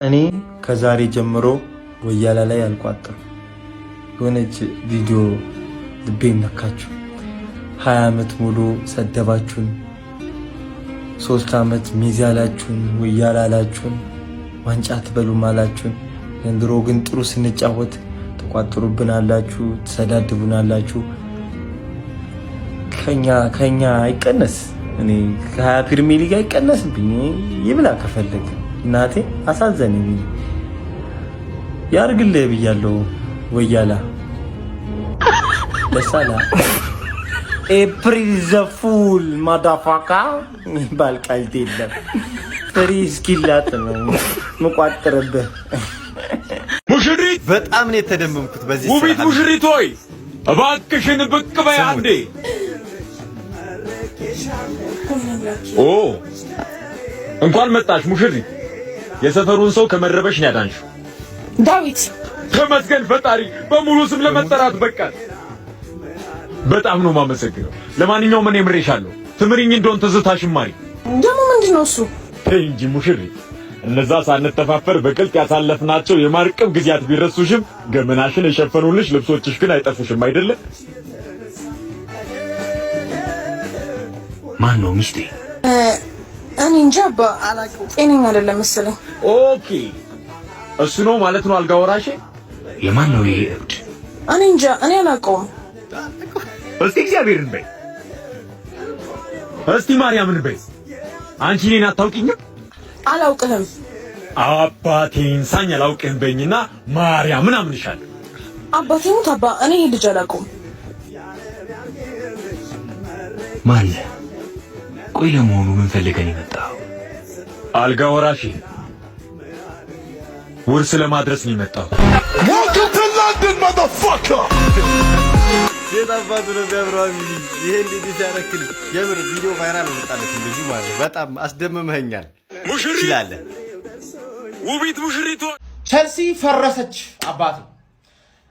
እኔ ከዛሬ ጀምሮ ወያላ ላይ አልቋጥርም። የሆነች ቪዲዮ ልቤን ነካችሁ። 20 ዓመት ሙሉ ሰደባችሁን፣ 3 ዓመት ሚዜ አላችሁን፣ ወያላ አላችሁን፣ ዋንጫ ትበሉም አላችሁን። ዘንድሮ ግን ጥሩ ስንጫወት ተቋጥሩብን አላችሁ፣ ተሰዳድቡን አላችሁ። ከኛ አይቀነስ። እኔ ከ20 ፕሪሚየር ሊግ አይቀነስብኝ። ይብላ ከፈለገ እናቴ አሳዘነኝ። ያርግልህ ብያለሁ ወያላ ለሳላ ኤፕሪል ዘፉል ማዳፋካ የሚባል ቀልድ የለም። ፍሪ እስኪላት ነው መቋጠርብህ። ሙሽሪት በጣም ነው የተደመምኩት በዚህ ውቢት ሙሽሪት ሆይ እባክሽን ብቅ በይ አንዴ። ኦ እንኳን መጣሽ ሙሽሪት። የሰፈሩን ሰው ከመረበሽ ነው ያዳንሽው። ዳዊት ተመስገን ፈጣሪ፣ በሙሉ ስም ለመጠራት በቃል በጣም ነው ማመሰግነው። ለማንኛውም እኔ ምሬሻለሁ። ትምሪኝ እንደሆን ትዝታሽን ማሪ። ደግሞ ምንድነው እሱ? ተይ እንጂ ሙሽሪት፣ እነዛ ሳንተፋፈር በቅልጥ ያሳለፍናቸው የማርቀብ ጊዜያት ቢረሱሽም ገመናሽን የሸፈኑልሽ ልብሶችሽ ግን አይጠፉሽም አይደለ? ማን ነው ሚስቴ? እኔ እንጃ አላውቅም። ጤነኛ አይደለም መሰለኝ። ኦኬ እሱ ነው ማለት ነው አልጋ ወራሼ። የማን ነው ይሄ እብድ? እኔ እንጃ፣ እኔ አላውቀውም። እስቲ እግዚአብሔርን በይ፣ እስቲ ማርያምን በይ። አንቺ እኔን አታውቂኝም? አላውቅህም። አባቴን ሳኝ አላውቅህም በይኝና ማርያምን አምንሻለሁ። አባቴ ሙት አባ፣ እኔ ይሄ ልጅ አላውቀውም። ማን? ቆይ ለመሆኑ ምን ፈልገን የመጣው? አልጋ ወራሽ ውርስ ለማድረስ ነው የመጣው። Welcome to London, motherfucker! የታባቱ ነው ቢያብራዊ ይሄ እንዴት ያረክል የምር ቪዲዮ ቫይራል ወጣለት እንደዚህ ማለት በጣም አስደምመኛል። ሙሽሪት ይላል ውቢት ሙሽሪት ቸልሲ ፈረሰች አባቴ።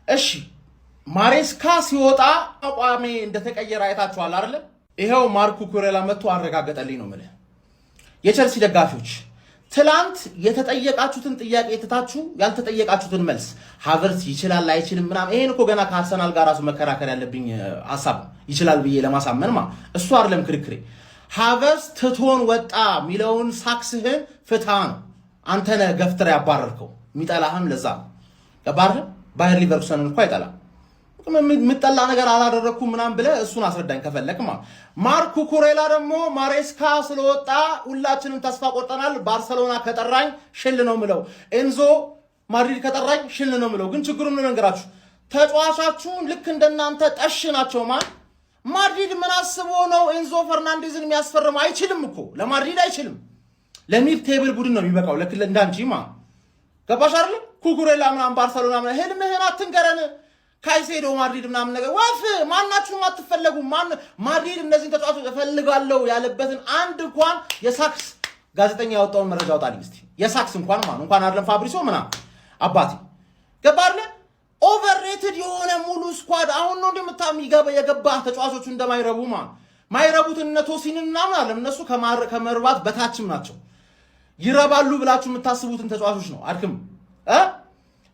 እሺ ማሬስካ ሲወጣ አቋሜ እንደተቀየረ አይታችኋል አይደል? ይሄው ማርኩ ኩሬላ መጥቶ አረጋገጠልኝ ነው የምልህ። የቸልሲ ደጋፊዎች ትላንት የተጠየቃችሁትን ጥያቄ ትታችሁ ያልተጠየቃችሁትን መልስ ሃቨርትዝ ይችላል አይችልም ምናምን፣ ይሄን እኮ ገና ከአርሰናል ጋር ራሱ መከራከር ያለብኝ ሐሳብ ይችላል ብዬ ለማሳመን እሱ አይደለም ክርክሬ። ሃቨርትዝ ትቶን ወጣ ሚለውን ሳክስህን ፍታ ነው። አንተ ነህ ገፍትራ ያባረርከው። የሚጠላህም ለዛ ነው። ገባህ? ባየር ሊቨርኩሰንን እንኳን አይጠላም። ምጠላ ነገር አላደረኩም ምናምን ብለህ እሱን አስረዳኝ ከፈለክ ማርኩ ኩሬላ ደግሞ ማሬስካ ስለወጣ ሁላችንም ተስፋ ቆርጠናል፣ ባርሰሎና ከጠራኝ ሽል ነው ምለው፣ ኤንዞ ማድሪድ ከጠራኝ ሽል ነው ምለው። ግን ችግሩን ምን ነገራችሁ? ተጫዋቻችሁን ልክ እንደናንተ ጠሽ ናቸው። ማድሪድ ምን አስቦ ነው ኤንዞ ፈርናንዴዝን የሚያስፈርም? አይችልም እኮ ለማድሪድ አይችልም። ለሚድ ቴብል ቡድን ነው የሚበቃው። ለክለ እንዳንቺ ገባሽ አይደል? ኩኩሬላ ምናምን ባርሰሎና ምናምን ህልምህን አትንገረን። ካይሴዶ ማድሪድ ምናምን ነገር ወፍ ማናችሁም አትፈለጉ። ማድሪድ እነዚህን ተጫዋቾች እፈልጋለሁ ያለበትን አንድ እንኳን የሳክስ ጋዜጠኛ ያወጣውን መረጃ አውጣልኝ እስቲ። የሳክስ እንኳን አይደለም ፋብሪሶ ምናምን አባቴ ገባርለ ኦቨርሬትድ የሆነ ሙሉ ስኳድ አሁን ነው የገባ ተጫዋቾቹ እንደማይረቡ ማይረቡት እነ ቶሲንን ምናምን አለ። እነሱ ከመርባት በታችም ናቸው። ይረባሉ ብላችሁ የምታስቡትን ተጫዋቾች ነው አድክም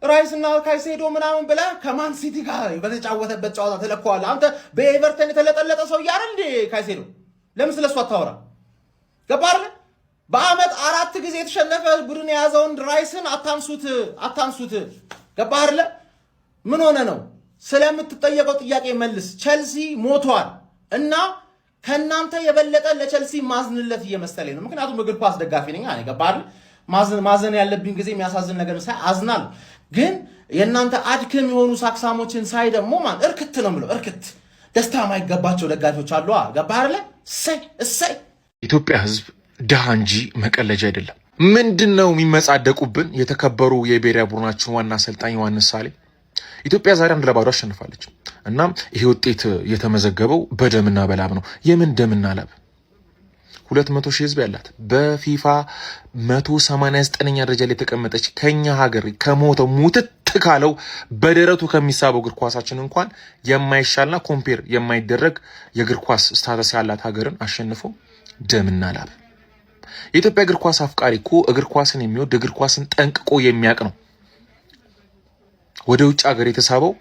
ራይስና ካይሴዶ ምናምን ብለህ ከማን ሲቲ ጋር በተጫወተበት ጨዋታ ተለኳዋለህ። አንተ በኤቨርተን የተለጠለጠ ሰው እያለ እንዴ ካይሴዶ ለምን ስለሱ አታወራ? ገባህ? በአመት 4 ጊዜ የተሸነፈ ቡድን የያዘውን ራይስን አታንሱት። ገባህ? ምን ሆነ ነው? ስለምትጠየቀው ጥያቄ መልስ። ቸልሲ ሞቷል እና ከናንተ የበለጠ ለቸልሲ ማዝንለት እየመሰለኝ ነው። ምክንያቱም እግር ኳስ ደጋፊ ነኝ። ገባህ? ማዘን ያለብኝ ጊዜ የሚያሳዝን ነገር ሳይ አዝናለሁ። ግን የእናንተ አድክም የሆኑ ሳክሳሞችን ሳይ ደግሞ እርክት ነው የምለው። እርክት ደስታ የማይገባቸው ደጋፊዎች አሉ። ገባህ አይደለ? እሰይ ኢትዮጵያ ሕዝብ ድሃ እንጂ መቀለጃ አይደለም። ምንድነው የሚመጻደቁብን? የተከበሩ የብሔራዊ ቡድናችን ዋና አሰልጣኝ ዮሐንስ ሳሌ ኢትዮጵያ ዛሬ 1-0 አሸንፋለች። እናም ይሄ ውጤት የተመዘገበው በደምና በላብ ነው። የምን ደምና ላብ? 200 ሺህ ህዝብ ያላት በፊፋ 189ኛ ደረጃ ላይ የተቀመጠች ከኛ ሀገር ከሞተው ሙትት ካለው በደረቱ ከሚሳበው እግር ኳሳችን እንኳን የማይሻልና ኮምፔር የማይደረግ የእግር ኳስ ስታተስ ያላት ሀገርን አሸንፎ ደምና ላብ የኢትዮጵያ እግር ኳስ አፍቃሪ እኮ እግር ኳስን የሚወድ እግር ኳስን ጠንቅቆ የሚያውቅ ነው። ወደ ውጭ ሀገር የተሳበው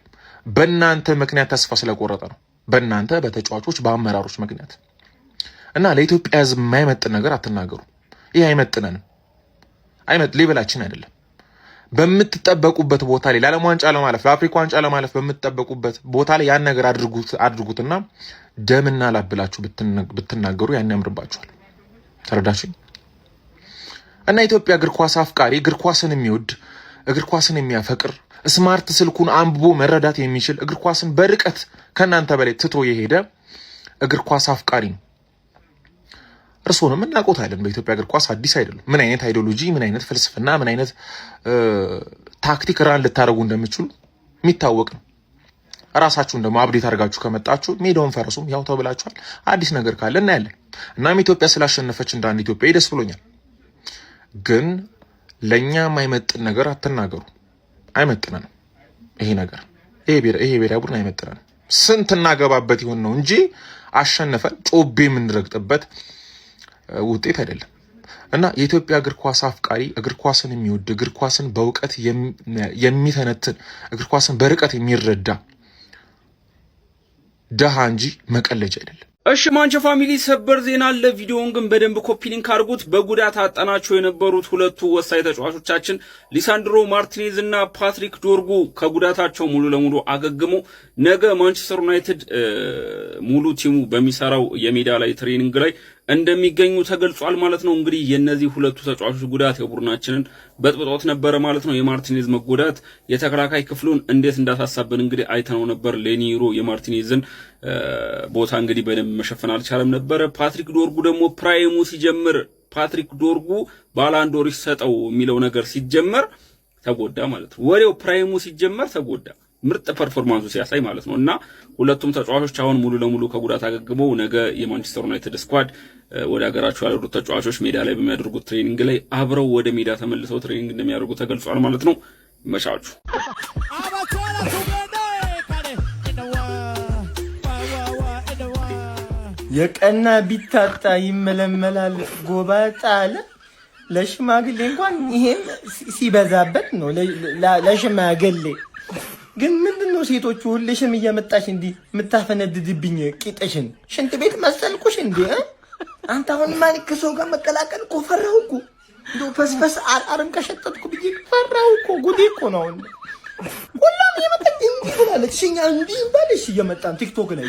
በእናንተ ምክንያት ተስፋ ስለቆረጠ ነው። በእናንተ በተጫዋቾች በአመራሮች ምክንያት እና ለኢትዮጵያ ሕዝብ የማይመጥን ነገር አትናገሩ። ይህ አይመጥነንም። ሌበላችን አይደለም። በምትጠበቁበት ቦታ ላይ ለዓለም ዋንጫ ለማለፍ ለአፍሪካ ዋንጫ ለማለፍ በምትጠበቁበት ቦታ ላይ ያን ነገር አድርጉትና ደምና ላብላችሁ ብትናገሩ ያን ያምርባችኋል። ተረዳችሁ? እና ኢትዮጵያ እግር ኳስ አፍቃሪ እግር ኳስን የሚወድ እግር ኳስን የሚያፈቅር ስማርት ስልኩን አንብቦ መረዳት የሚችል እግር ኳስን በርቀት ከናንተ በላይ ትቶ የሄደ እግር ኳስ አፍቃሪ ነው። እርሶንም እናውቆታለን። በኢትዮጵያ እግር ኳስ አዲስ አይደለም። ምን አይነት አይዲዮሎጂ፣ ምን አይነት ፍልስፍና፣ ምን አይነት ታክቲክ ራን ልታደርጉ እንደምትችሉ የሚታወቅ ነው። ራሳችሁን ደግሞ አብዴት አድርጋችሁ ከመጣችሁ ሜዳውን ፈረሱም ያው ተብላችኋል። አዲስ ነገር ካለ እናያለን። እናም ኢትዮጵያ ስላሸነፈች እንደ አንድ ኢትዮጵያ ደስ ብሎኛል። ግን ለኛ የማይመጥን ነገር አትናገሩ። አይመጥነንም። ይሄ ነገር ይሄ ብሔራዊ ቡድን አይመጥነንም። ስንት እናገባበት ይሆን ነው እንጂ አሸነፈን ጮቤ የምንረግጥበት ውጤት አይደለም። እና የኢትዮጵያ እግር ኳስ አፍቃሪ እግር ኳስን የሚወድ እግር ኳስን በእውቀት የሚተነትን እግር ኳስን በርቀት የሚረዳ ደሃ እንጂ መቀለጃ አይደለም። እሺ ማንቸ ፋሚሊ ሰበር ዜና አለ። ቪዲዮውን ግን በደንብ ኮፒ ሊንክ አድርጉት። በጉዳት አጣናቸው የነበሩት ሁለቱ ወሳኝ ተጫዋቾቻችን ሊሳንድሮ ማርቲኔዝ እና ፓትሪክ ዶርጉ ከጉዳታቸው ሙሉ ለሙሉ አገግሞ ነገ ማንቸስተር ዩናይትድ ሙሉ ቲሙ በሚሰራው የሜዳ ላይ ትሬኒንግ ላይ እንደሚገኙ ተገልጿል ማለት ነው። እንግዲህ የነዚህ ሁለቱ ተጫዋቾች ጉዳት የቡድናችንን በጥብጦት ነበረ ማለት ነው። የማርቲኔዝ መጎዳት የተከላካይ ክፍሉን እንዴት እንዳሳሳብን እንግዲህ አይተነው ነበር። ሌኒሮ የማርቲኔዝን ቦታ እንግዲህ በደንብ መሸፈን አልቻለም ነበረ። ፓትሪክ ዶርጉ ደግሞ ፕራይሙ ሲጀምር ፓትሪክ ዶርጉ ባላንዶር ይሰጠው የሚለው ነገር ሲጀመር ተጎዳ ማለት ነው። ወሬው ፕራይሙ ሲጀመር ተጎዳ። ምርጥ ፐርፎርማንሱ ሲያሳይ ማለት ነው። እና ሁለቱም ተጫዋቾች አሁን ሙሉ ለሙሉ ከጉዳት አገግመው ነገ የማንቸስተር ዩናይትድ ስኳድ ወደ ሀገራቸው ያሉት ተጫዋቾች ሜዳ ላይ በሚያደርጉት ትሬኒንግ ላይ አብረው ወደ ሜዳ ተመልሰው ትሬኒንግ እንደሚያደርጉ ተገልጿል ማለት ነው። መሻቹ የቀና ቢታጣ ይመለመላል ጎባጣ አለ። ለሽማግሌ እንኳን ይሄም ሲበዛበት ነው። ለሽማግሌ ግን ምንድነው ሴቶቹ ሁልሽም እየመጣሽ እንዲህ የምታፈነድድብኝ ቂጥሽን? ሽንት ቤት መሰልኩሽ እንዴ? አንተ አሁን ማን ከሰው ጋር መቀላቀል እኮ ፈራሁ እኮ። እንደው ፈስፈስ አርም ከሸጠጥኩ ብዬ ፈራሁ እኮ። ጉዴ እኮ ነው። ሁሉም የመጣኝ እንዲህ ብላለች። እኛ እንዲህ ባልሽ እየመጣን ቲክቶክ ላይ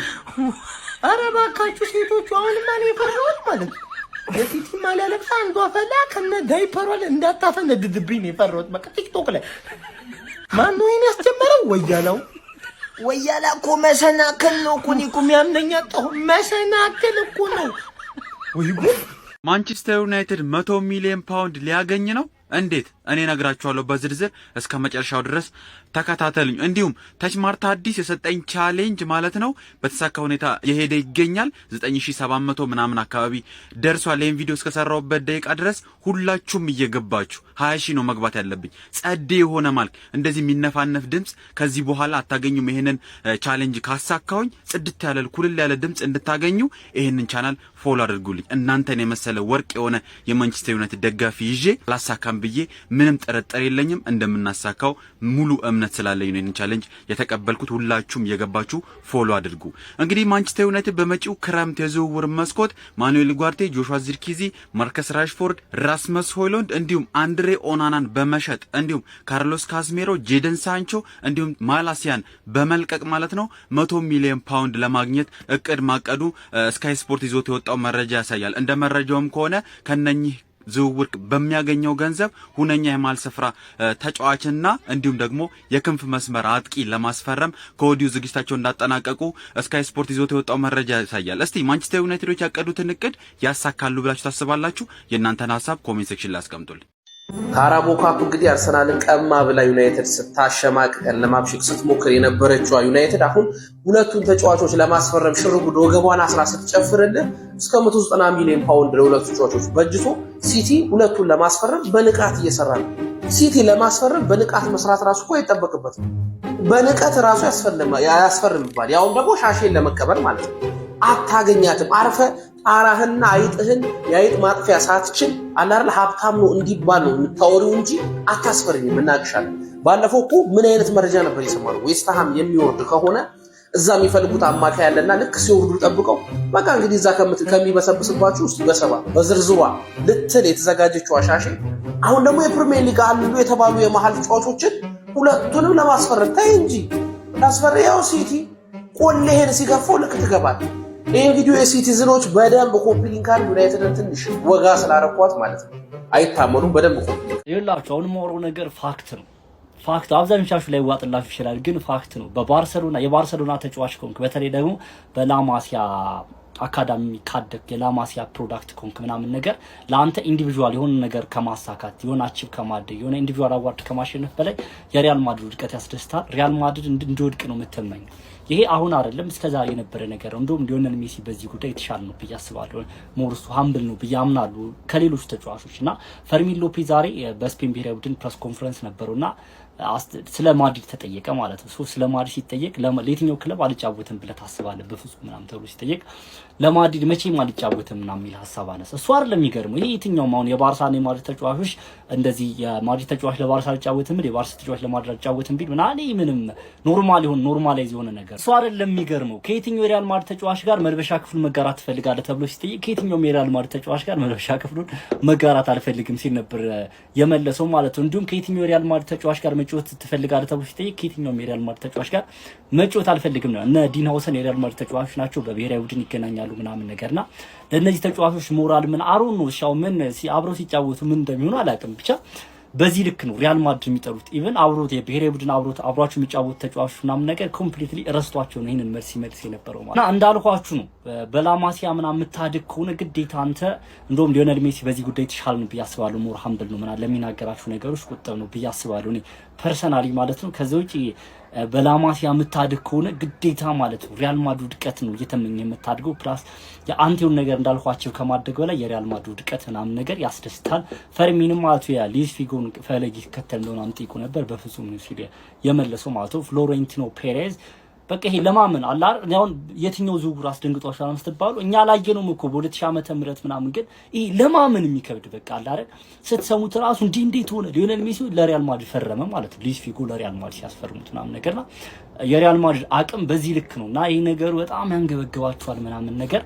ኧረ እባካችሁ ሴቶቹ አሁን ማን የፈራሁት ማለት የሲቲ ማሊያ ለብሳ አንዷ ፈላ ከነ ዳይፐሯል እንዳታፈነድድብኝ ነው የፈራሁት። በቃ ቲክቶክ ላይ ማን ነው ያስጀመረው? ወያላ እኮ መሰናክል ነው እኮ። እኔ እኮ የሚያምነኝ አጣሁ። መሰናክል እኮ ነው። ወይ ጉድ! ማንቸስተር ዩናይትድ 100 ሚሊዮን ፓውንድ ሊያገኝ ነው። እንዴት? እኔ ነግራችኋለሁ በዝርዝር እስከ መጨረሻው ድረስ ተከታተሉኝ። እንዲሁም ተች ማርታ አዲስ የሰጠኝ ቻሌንጅ ማለት ነው በተሳካ ሁኔታ የሄደ ይገኛል። 9700 ምናምን አካባቢ ደርሷል። ይሄን ቪዲዮ እስከሰራሁበት ደቂቃ ድረስ ሁላችሁም እየገባችሁ 20,000 ነው መግባት ያለብኝ። ጸዴ የሆነ ማልክ እንደዚህ የሚነፋነፍ ድምጽ ከዚህ በኋላ አታገኙም። ይሄንን ቻሌንጅ ካሳካውኝ ጽድት ያለ ኩልል ያለ ድምጽ እንድታገኙ ይሄንን ቻናል ፎሎ አድርጉልኝ። እናንተን የመሰለ ወርቅ የሆነ የማንቸስተር ዩናይትድ ደጋፊ ይዤ አላሳካም ብዬ ምንም ጥርጥር የለኝም። እንደምናሳካው ሙሉ እምነት ስላለኝ ነው ይሄን ቻሌንጅ የተቀበልኩት። ሁላችሁም እየገባችሁ ፎሎ አድርጉ። እንግዲህ ማንቸስተር ዩናይትድ በመጪው ክረምት የዝውውር መስኮት ማኑኤል ጓርቴ፣ ጆሹዋ ዚርክዚ፣ ማርከስ ራሽፎርድ፣ ራስመስ ሆይሉንድ እንዲሁም አንድሬ ኦናናን በመሸጥ እንዲሁም ካርሎስ ካዝሜሮ፣ ጄደን ሳንቾ እንዲሁም ማላሲያን በመልቀቅ ማለት ነው 100 ሚሊዮን ፓውንድ ለማግኘት እቅድ ማቀዱ ስካይ ስፖርት ይዞት የወጣው መረጃ ያሳያል። እንደ መረጃውም ከሆነ ከነኚህ ዝውውር በሚያገኘው ገንዘብ ሁነኛ የማል ስፍራ ተጫዋችና እንዲሁም ደግሞ የክንፍ መስመር አጥቂ ለማስፈረም ከወዲሁ ዝግጅታቸውን እንዳጠናቀቁ ስካይ ስፖርት ይዞት የወጣው መረጃ ያሳያል። እስቲ ማንቸስተር ዩናይትዶች ያቀዱትን እቅድ ያሳካሉ ብላችሁ ታስባላችሁ? የእናንተን ሀሳብ ኮሜንት ሴክሽን ላይ አስቀምጡልኝ። ካራቦ ካፕ እንግዲህ አርሰናልን ቀማ ብላ ዩናይትድ ስታሸማቅቀን ለማብሸቅ ስትሞክር የነበረችው ዩናይትድ አሁን ሁለቱን ተጫዋቾች ለማስፈረም ሽርጉድ ወገቧን አስራ ስትጨፍርልህ እስከ 190 ሚሊዮን ፓውንድ ለሁለቱ ተጫዋቾች በጅቶ ሲቲ ሁለቱን ለማስፈረም በንቃት እየሰራ ነው። ሲቲ ለማስፈረም በንቃት መስራት ራሱ እኮ አይጠበቅበትም። በንቃት ራሱ ያስፈርምባል። ያውም ደግሞ ሻሼን ለመቀበል ማለት ነው። አታገኛትም። አርፈ አራህና አይጥህን የአይጥ ማጥፊያ ሳትችል አላር ሀብታም ነው እንዲባል ነው የምታወሪው እንጂ አታስፈርኝ እናቅሻለን። ባለፈው እኮ ምን አይነት መረጃ ነበር የሰማነው? ዌስትሃም የሚወርድ ከሆነ እዛ የሚፈልጉት አማካይ ያለና ልክ ሲወርዱ ጠብቀው በቃ እንግዲህ እዛ ከሚበሰብስባችሁ ውስጥ በሰባ በዝርዝሯ ልትል የተዘጋጀችው አሻሼ አሁን ደግሞ የፕሪሚየር ሊግ አሉ የተባሉ የመሃል ተጫዋቾችን ሁለቱንም ለማስፈረም ታይ እንጂ ታስፈሪያው ሲቲ ቆሌህን ሲገፋው ልክ ትገባል። ይሄ ቪዲዮ የሲቲዝኖች በደንብ ኮፒ ሊንክ አድርጉ። ዩናይትድን ትንሽ ወጋ ስላረኳት ማለት ነው አይታመኑም። በደንብ ኮፒ ይላችሁ። አሁን የማወራው ነገር ፋክት ነው። ፋክት አብዛኞቻችሁ ላይ ዋጥላችሁ ይችላል፣ ግን ፋክት ነው። የባርሰሎና ተጫዋች ኮንክ በተለይ ደግሞ በላማሲያ አካዳሚ ካደግ የላማሲያ ፕሮዳክት ኮንክ ምናምን ነገር ለአንተ ኢንዲቪጁዋል የሆነ ነገር ከማሳካት የሆነ አቺቭ ከማድረግ የሆነ ኢንዲቪጁዋል አዋርድ ከማሸነፍ በላይ የሪያል ማድሪድ ውድቀት ያስደስታል። ሪያል ማድሪድ እንዲወድቅ ነው የምትመኝ። ይሄ አሁን አይደለም እስከዛሬ የነበረ ነገር ነው። እንደውም ሊዮኔል ሜሲ በዚህ ጉዳይ የተሻለ ነው ብዬ አስባለሁ። ሞርሱ ሃምብል ነው ብዬ አምናለሁ ከሌሎች ተጫዋቾች እና ፈርሚን ሎፔዝ ዛሬ በስፔን ብሔራዊ ቡድን ፕሬስ ኮንፈረንስ ነበሩና ስለ ማድሪድ ተጠየቀ ማለት ነው። ስለ ማድሪድ ሲጠየቅ ለየትኛው ክለብ አልጫወትም ብለህ ታስባለህ በፍጹም ምናምን ተብሎ ሲጠየቅ ለማድሪድ መቼም አልጫወትም ምናምን የሚል ሀሳብ አነሳ። እሱ አይደለም የሚገርመው። ይሄ የትኛውም አሁን የባርሳና የማድሪድ ተጫዋቾች እንደዚህ የማድሪድ ተጫዋች ለባርሳ አልጫወትም ቢል የባርሳ ተጫዋች ለማድሪድ አልጫወትም ቢል ምንም ኖርማላይዝ የሆነ ነገር እሱ አይደለም የሚገርመው። ከየትኛው የሪያል ማድሪድ ተጫዋች ጋር መልበሻ ክፍሉን መጋራት ትፈልጋለህ ተብሎ ሲጠየቅ ከየትኛው የሪያል ማድሪድ ተጫዋች ጋር መልበሻ ክፍሉን መጋራት አልፈልግም ሲል ነበር የመለሰው ማለት ነው። እንዲሁም ከየትኛው የሪያል ማድሪድ ተጫዋች ጋር መጫወት ትፈልጋለህ ተብሎ ሲጠየቅ ከየትኛው የሪያል ማድሪድ ተጫዋች ጋር መጫወት አልፈልግም ነው። እነ ዲን ሃውሰን የሪያል ማድሪድ ተጫዋቾች ናቸው፣ በብሔራዊ ቡድን ይገናኛሉ ምናምን ነገርና ለእነዚህ ተጫዋቾች ሞራል ምን አሮን ነው ሻው ምን አብረው ሲጫወቱ ምን እንደሚሆኑ አላውቅም። ብቻ በዚህ ልክ ነው ሪያል ማድሪድ የሚጠሩት። ኢቭን አብሮት የብሔራዊ ቡድን አብሯቸው የሚጫወቱ ተጫዋቾች ምናምን ነገር ኮምፕሊትሊ ረስቷቸው ነው ይሄንን መልስ የነበረው ማለት እና እንዳልኳችሁ ነው። በላማሲያ ምናምን የምታድግ ከሆነ ግዴታ አንተ እንደውም ሊዮኔል ሜሲ በዚህ ጉዳይ የተሻለ ነው ብዬ አስባለሁ። ሞር ሃምብል ነው ምናምን ለሚናገራችሁ ነገሮች ቁጥብ ነው ብዬ አስባለሁ እኔ ፐርሰናሊ ማለት ነው። ከዛ ውጪ በላማሲያ የምታድግ ከሆነ ግዴታ ማለት ነው ሪያል ማድሪድ ውድቀት ነው እየተመኘ የምታድገው። ፕላስ የአንቴውን ነገር እንዳልኳቸው ከማድረግ በላይ የሪያል ማድሪድ ውድቀት ምናምን ነገር ያስደስታል። ፈርሚንም ማለት ያ ሉዊስ ፊጎን ፈለጊ ከተል እንደሆነ አምጥይቁ ነበር በፍጹም ነው ሲል የመለሰው ማለት ነው። ፍሎሬንቲኖ ፔሬዝ በቃ ይሄ ለማመን አላር አሁን የትኛው ዝውውር አስደንግጧችኋል ምትባሉ እኛ ላየነውም እኮ በ2000 ዓመተ ምህረት ምናምን ግን ይሄ ለማመን የሚከብድ በቃ አላረ ስትሰሙት ራሱ እንዴት ሆነ ሊዮኔል ሜሲ ለሪያል ማድሪድ ፈረመ ማለት ነው። ሉዊስ ፊጎ ለሪያል ማድሪድ ሲያስፈርሙት ምናምን ነገርና የሪያል ማድሪድ አቅም በዚህ ልክ ነውና ይሄ ነገር በጣም ያንገበግባችኋል ምናምን ነገር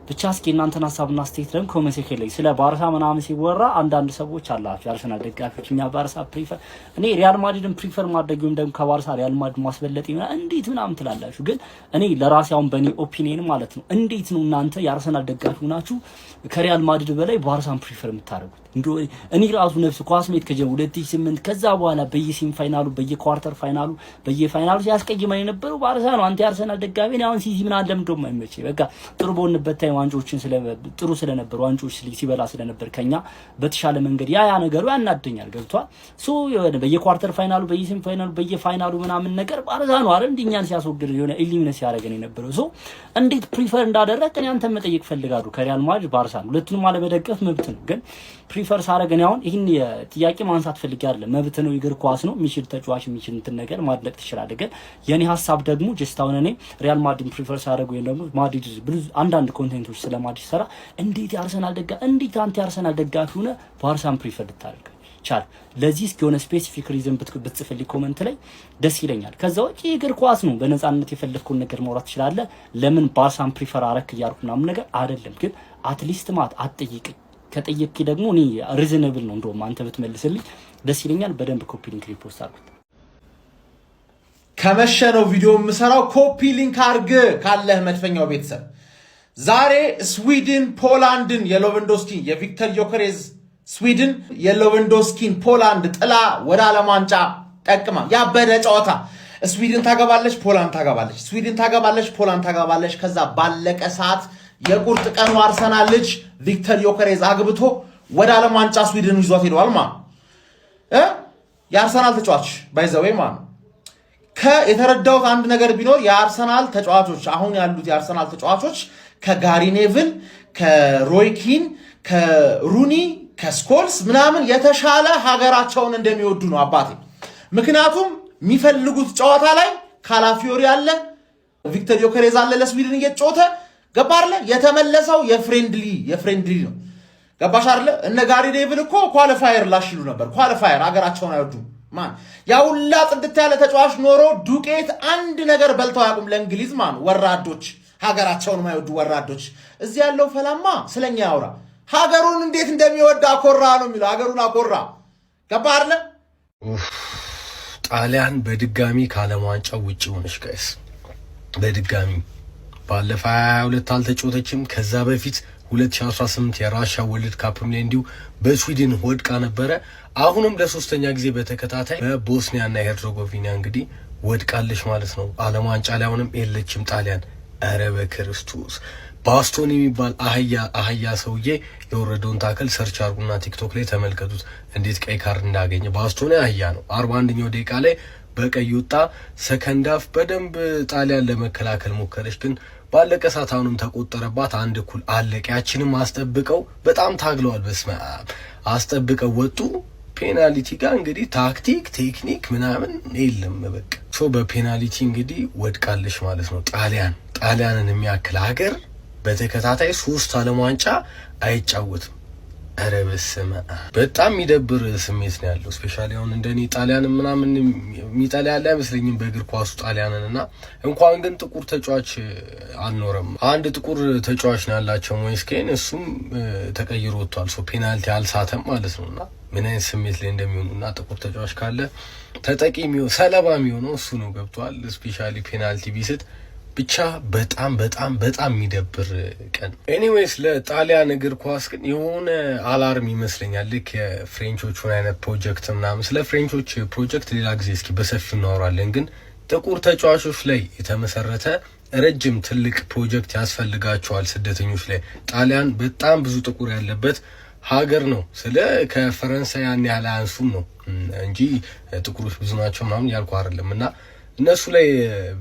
ብቻ እስኪ እናንተን ሀሳብና ስቴት ደግሞ ኮሜንት ላይ ስለ ባርሳ ምናምን ሲወራ አንዳንድ ሰዎች አላችሁ አርሰናል ደጋፊዎች እኛ ባርሳ ፕሪፈር እኔ ሪያል ማድሪድን ፕሪፈር ማድረግም ደግሞ ከባርሳ ሪያል ማድሪድ ማስበለጥ እንዴት ምናምን ትላላችሁ። ግን እኔ ለራሴ አሁን በእኔ ኦፒኒየን ማለት ነው እንዴት ነው እናንተ የአርሰናል ደጋፊ ሆናችሁ ከሪያል ማድሪድ በላይ ባርሳን ፕሪፈር የምታደርጉት? እኔ ራሱ ነፍስ ኳስ ሜት ከጀመረ 2008 ከዛ በኋላ በየሲም ፋይናሉ በየኳርተር ፋይናሉ በየፋይናሉ ሲያስቀይመን የነበረው ባርሳ ነው። አንተ የአርሰናል ደጋፊ ነኝ አሁን ሲዚ ምን አለም ደሞ አይመች በቃ ጥሩ በሆነበት ታይም ዋንጮችን ጥሩ ስለነበር ዋንጮች ሲበላ ስለነበር ከኛ በተሻለ መንገድ ያ ነገሩ ያናደኛል። ገብቷል ሶ በየኳርተር ፋይናሉ በየሲም ፋይናሉ በየፋይናሉ ምናምን ነገር ባርሳ ነው አይደል እንደኛን ሲያስወግድ የሆነ ኢሊሚኔት ሲያደርገን የነበረው ሶ እንዴት ፕሪፈር እንዳደረክ እኔ አንተ መጠየቅ ፈልጋለሁ። ከሪያል ማድሪድ ባርሳ ነው ሁለቱንም አለመደገፍ መብት ነው። ግን ፕሪፈር ሳረገን አሁን ይሄን ጥያቄ ማንሳት ፈልጌ አይደለም መብት ነው። እግር ኳስ ነው የሚችል ተጫዋች የሚችል እንትን ነገር ማድረግ ትችላለህ። ግን የኔ ሐሳብ ደግሞ ጀስት አሁን እኔ ሪያል ማድሪድ ፕሪፈር ሳረገው ወይ ደግሞ ማድሪድ ብዙ አንዳንድ ኮንቴንቶች ስለማድሪድ ሰራ እንዴት የአርሰናል ደጋፊ እንዴት አንተ የአርሰናል ደጋፊ ሆነ ባርሳን ፕሪፈር ልታደርግ ቻል? ለዚህ እስኪ የሆነ ስፔሲፊክ ሪዝን ብትጽፍልኝ ኮሜንት ላይ ደስ ይለኛል። ከዛ ውጪ እግር ኳስ ነው በነፃነት የፈለግከውን ነገር ማውራት ትችላለህ። ለምን ባርሳን ፕሪፈር አረክ እያልኩ ምናምን ነገር አይደለም። ግን አትሊስት አትጠይቅኝ ከጠየቅክ ደግሞ እኔ ሪዝነብል ነው እንደውም አንተ ብትመልስልኝ ደስ ይለኛል። በደንብ ኮፒ ሊንክ ሪፖስት አድርጉት። ከመሸ ነው ቪዲዮ የምሰራው። ኮፒ ሊንክ አድርግ ካለህ መድፈኛው ቤተሰብ። ዛሬ ስዊድን ፖላንድን የሌቫንዶስኪን የቪክተር ዮከሬዝ ስዊድን የሌቫንዶስኪን ፖላንድ ጥላ ወደ ዓለም ዋንጫ ጠቅማ ያበደ ጨዋታ። ስዊድን ታገባለች፣ ፖላንድ ታገባለች፣ ስዊድን ታገባለች፣ ፖላንድ ታገባለች። ከዛ ባለቀ ሰዓት የቁርጥ ቀኑ አርሰናል ልጅ ቪክተር ዮከሬዝ አግብቶ ወደ ዓለም ዋንጫ ስዊድን ይዟት ሄደዋል ማለት የአርሰናል ተጫዋች ባይዘዌ ማለት የተረዳሁት አንድ ነገር ቢኖር የአርሰናል ተጫዋቾች አሁን ያሉት የአርሰናል ተጫዋቾች ከጋሪ ኔቭል ከሮይ ኪን ከሩኒ ከስኮልስ ምናምን የተሻለ ሀገራቸውን እንደሚወዱ ነው አባቴ። ምክንያቱም የሚፈልጉት ጨዋታ ላይ ካላፊዮሪ አለ፣ ቪክተር ዮከሬዝ አለ ለስዊድን እየተጫወተ ገባ አይደለ? የተመለሰው የፍሬንድሊ ነው። ገባሽ አይደለ? እነ ጋሪ ዴቪል እኮ ኳሊፋየር ላሽሉ ነበር። ኳሊፋየር ሀገራቸውን አይወዱም። ማን ያውላ ጥድት ያለ ተጫዋች ኖሮ ዱቄት አንድ ነገር በልተው አያውቁም ለእንግሊዝ ማን ወራዶች፣ ሀገራቸውን የማይወዱ ወራዶች። እዚህ ያለው ፈላማ ስለኛ ያውራ። ሀገሩን እንዴት እንደሚወድ አኮራ ነው የሚለው። ሀገሩን አኮራ። ገባ አይደለ? ጣሊያን በድጋሚ ከዓለም ዋንጫው ውጪ ሆነች ጋይስ። በድጋሚ ባለፈው 22 አልተጫወተችም። ከዛ በፊት 2018 የራሻ ወርልድ ካፕም ላይ እንዲሁ በስዊድን ወድቃ ነበረ። አሁንም ለሶስተኛ ጊዜ በተከታታይ በቦስኒያና ሄርዞጎቪና እንግዲህ ወድቃለች ማለት ነው። ዓለም ዋንጫ ላይ አሁንም የለችም ጣሊያን። ኧረ በክርስቶስ ባስቶኒ የሚባል አህያ ሰውዬ የወረደውን ታክል ሰርች አርጉና ቲክቶክ ላይ ተመልከቱት፣ እንዴት ቀይ ካርድ እንዳገኘ። ባስቶኒ አህያ ነው። 41ኛው ደቂቃ ላይ በቀይ ወጣ። ሰከንድ አፍ በደንብ ጣሊያን ለመከላከል ሞከረች፣ ግን ባለቀ ሰዓት አሁንም ተቆጠረባት። 1-1 አለቀ። ያችንም አስጠብቀው በጣም ታግለዋል። በስመ አብ አስጠብቀው ወጡ። ፔናልቲ ጋር እንግዲህ ታክቲክ ቴክኒክ ምናምን የለም። በቃ ሶ በፔናልቲ እንግዲህ ወድቃለች ማለት ነው። ጣሊያንን የሚያክል ሀገር በተከታታይ 3 ዓለም ዋንጫ አይጫወትም። ኧረ በስመ አብ በጣም የሚደብር ስሜት ነው ያለው። ስፔሻሊ አሁን እንደኔ ጣሊያን ምናምን የሚጠላ ያለ አይመስለኝም በእግር ኳሱ ጣሊያንን እና እንኳን ግን ጥቁር ተጫዋች አልኖረም። አንድ ጥቁር ተጫዋች ነው ያላቸው ሞይስኬን፣ እሱም ተቀይሮ ወጥቷል። ሶ ፔናልቲ አልሳተም ማለት ነውና ምን አይነት ስሜት ላይ እንደሚሆኑና ጥቁር ተጫዋች ካለ ተጠቂ ሰለባ የሚሆነው እሱ ነው። ገብቷል። ስፔሻሊ ፔናልቲ ቢስት ብቻ በጣም የሚደብር ቀን። ኤኒዌይስ ለጣሊያን እግር ኳስ ግን የሆነ አላርም ይመስለኛል። ልክ የፍሬንቾቹን አይነት ፕሮጀክት ምናምን። ስለ ፍሬንቾች ፕሮጀክት ሌላ ጊዜ እስኪ በሰፊው እናወራለን። ግን ጥቁር ተጫዋቾች ላይ የተመሰረተ ረጅም ትልቅ ፕሮጀክት ያስፈልጋቸዋል ስደተኞች ላይ። ጣሊያን በጣም ብዙ ጥቁር ያለበት ሀገር ነው። ስለ ከፈረንሳይ ያን ያህል አያንሱም ነው እንጂ ጥቁሮች ብዙ ናቸው ምናምን ያልኩ አይደለም። እና እነሱ ላይ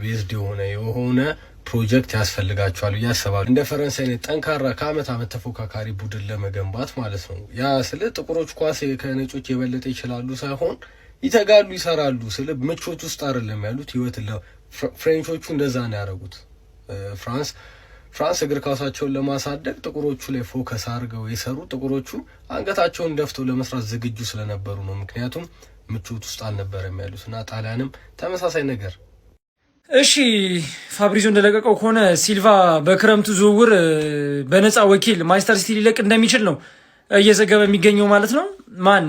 ቤዝድ የሆነ ፕሮጀክት ያስፈልጋቸዋል ያስባሉ። እንደ ፈረንሳይ አይነት ጠንካራ ከአመት አመት ተፎካካሪ ቡድን ለመገንባት ማለት ነው። ያ ስለ ጥቁሮች ኳስ ከነጮች የበለጠ ይችላሉ ሳይሆን ይተጋሉ፣ ይሰራሉ። ስለ ምቾት ውስጥ አይደለም ያሉት ህይወት። ፍሬንቾቹ እንደዛ ነው ያደረጉት። ፍራንስ እግር ኳሳቸውን ለማሳደግ ጥቁሮቹ ላይ ፎከስ አድርገው የሰሩ፣ ጥቁሮቹ አንገታቸውን ደፍተው ለመስራት ዝግጁ ስለነበሩ ነው። ምክንያቱም ምቾት ውስጥ አልነበረም ያሉት። እና ጣሊያንም ተመሳሳይ ነገር። እሺ ፋብሪዞ እንደለቀቀው ከሆነ ሲልቫ በክረምቱ ዝውውር በነፃ ወኪል ማንቸስተር ሲቲ ሊለቅ እንደሚችል ነው እየዘገበ የሚገኘው ማለት ነው። ማን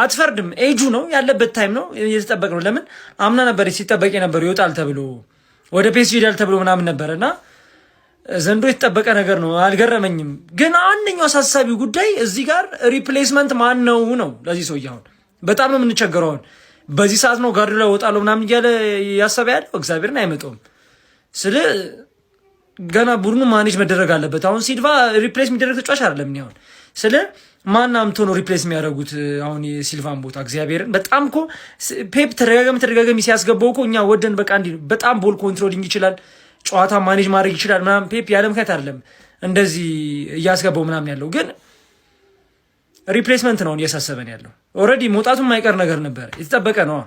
አትፈርድም፣ ኤጁ ነው ያለበት ታይም ነው እየተጠበቅ ነው። ለምን አምና ነበር ሲጠበቅ የነበረው ይወጣል ተብሎ ወደ ፒኤስጂ ይሄዳል ተብሎ ምናምን ነበር እና ዘንድሮ የተጠበቀ ነገር ነው። አልገረመኝም። ግን አንደኛው አሳሳቢው ጉዳይ እዚህ ጋር ሪፕሌስመንት ማን ነው ነው። ለዚህ ሰውዬ አሁን በጣም ነው የምንቸገረው። አሁን በዚህ ሰዓት ነው ጋርዱ ላይ ወጣለሁ ምናምን እያለ ያሰበ ያለው እግዚአብሔርን አይመጣውም። ስለ ገና ቡድኑ ማኔጅ መደረግ አለበት። አሁን ሲልቫ ሪፕሌስ የሚደረግ ተጫዋች አይደለም። አሁን ስለ ማን አምቶ ነው ሪፕሌስ የሚያደርጉት አሁን የሲልቫን ቦታ? እግዚአብሔርን በጣም እኮ ፔፕ ተደጋጋሚ ሲያስገባው እኮ እኛ ወደን በቃ እንዲህ በጣም ቦል ኮንትሮሊንግ ይችላል፣ ጨዋታ ማኔጅ ማድረግ ይችላል ምናምን። ፔፕ ያለ ምክንያት አይደለም እንደዚህ እያስገባው ምናምን ያለው፣ ግን ሪፕሌስመንት ነው እያሳሰበን ያለው። ኦልሬዲ መውጣቱም የማይቀር ነገር ነበር፣ የተጠበቀ ነው።